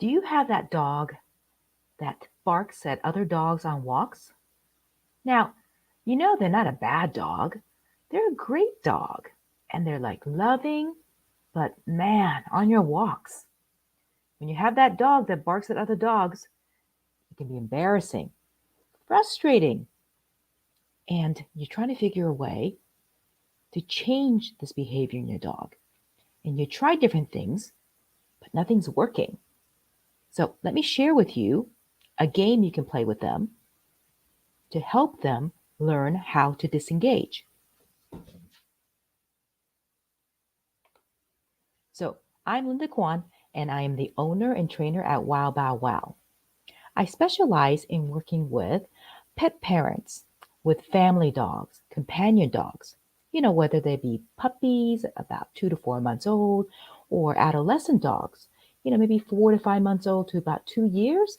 Do you have that dog that barks at other dogs on walks? Now, you know they're not a bad dog. They're a great dog. And they're like loving, but man, on your walks. When you have that dog that barks at other dogs, it can be embarrassing, frustrating, and you're trying to figure a way to change this behavior in your dog. And you try different things, but nothing's working. So let me share with you a game you can play with them to help them learn how to disengage. So I'm Linda Kwan, and I am the owner and trainer at Wow Bow Wow. I specialize in working with pet parents with family dogs, companion dogs, whether they be puppies about 2 to 4 months old or adolescent dogs, maybe 4 to 5 months old to about 2 years,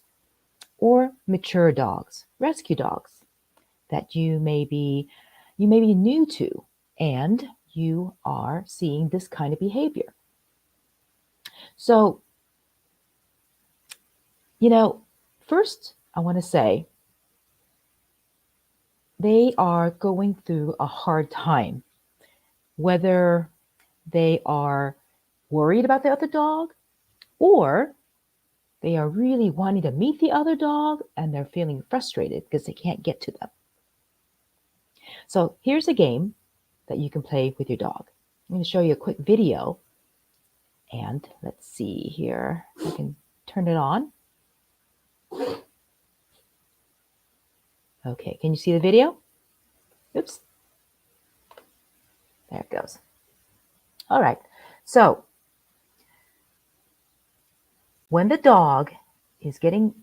or mature dogs, rescue dogs that you may be new to, and you are seeing this kind of behavior. So, first I want to say they are going through a hard time, whether they are worried about the other dog or they are really wanting to meet the other dog and they're feeling frustrated because they can't get to them. So here's a game that you can play with your dog. I'm going to show you a quick video, and let's see here. I can turn it on. Okay, can you see the video? Oops. There it goes. All right, so when the dog is getting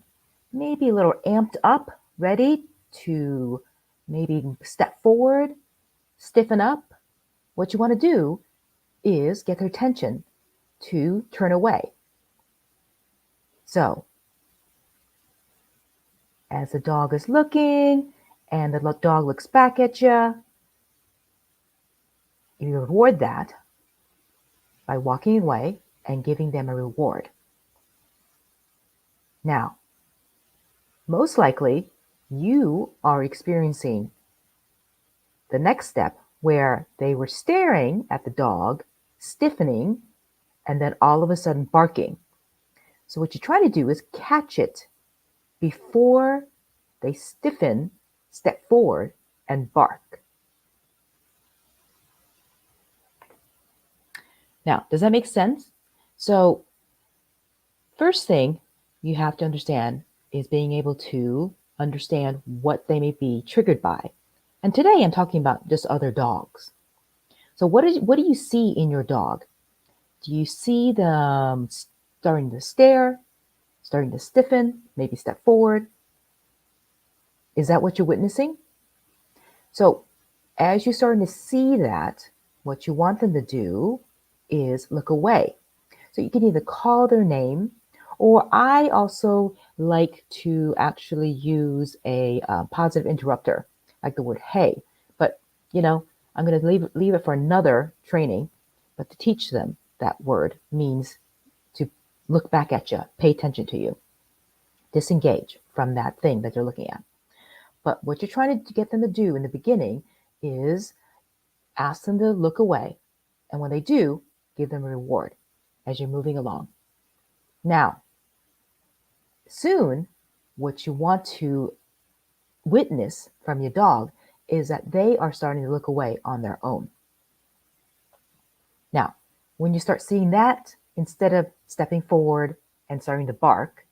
maybe a little amped up, ready to maybe step forward, stiffen up, what you want to do is get their attention to turn away. So as the dog is looking and the dog looks back at you, you reward that by walking away and giving them a reward. Now, most likely, you are experiencing the next step where they were staring at the dog, stiffening, and then all of a sudden barking. So what you try to do is catch it before they stiffen, step forward, and bark. Now, does that make sense? So, first thing you have to understand is being able to understand what they may be triggered by. And today I'm talking about just other dogs. So what do you see in your dog? Do you see them starting to stare, starting to stiffen, maybe step forward? Is that what you're witnessing? So as you're starting to see that, what you want them to do is look away. So you can either call their name, or I also like to actually use a positive interrupter, like the word hey. But, I'm going to leave it for another training. But to teach them that word means to look back at you, pay attention to you, disengage from that thing that you're looking at. But what you're trying to get them to do in the beginning is ask them to look away. And when they do, give them a reward as you're moving along. Now, soon, what you want to witness from your dog is that they are starting to look away on their own. Now, when you start seeing that, instead of stepping forward and starting to bark,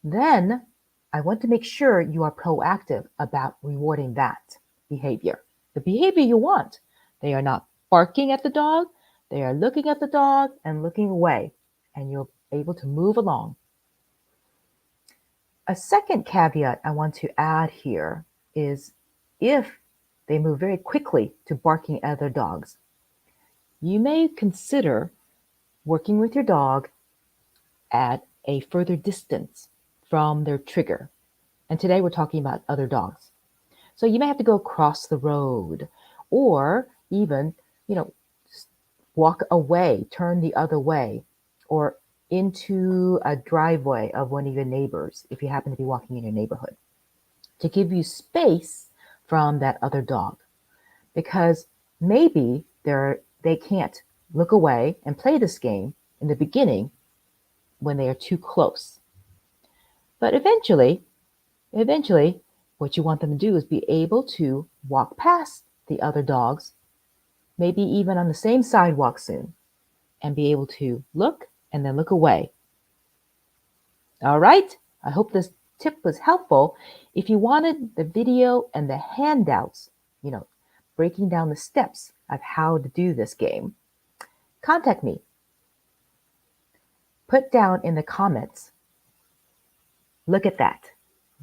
then I want to make sure you are proactive about rewarding that behavior, the behavior you want. They are not barking at the dog, they are looking at the dog and looking away, and you're able to move along. A second caveat I want to add here is if they move very quickly to barking at other dogs, you may consider working with your dog at a further distance from their trigger. And today we're talking about other dogs. So you may have to go across the road, or even, walk away, turn the other way, or into a driveway of one of your neighbors if you happen to be walking in your neighborhood, to give you space from that other dog, because maybe they can't look away and play this game in the beginning when they are too close. But eventually, what you want them to do is be able to walk past the other dogs, maybe even on the same sidewalk soon, and be able to look and then look away. All right, I hope this tip was helpful. If you wanted the video and the handouts, breaking down the steps of how to do this game, contact me. Put down in the comments, look at that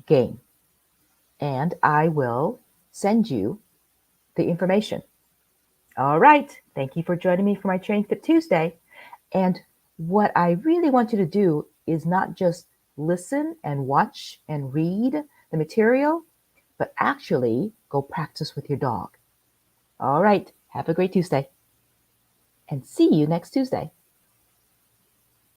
game, and I will send you the information. All right, thank you for joining me for my Training Fit Tuesday. And what I really want you to do is not just listen and watch and read the material, but actually go practice with your dog. All right, have a great Tuesday, and see you next Tuesday.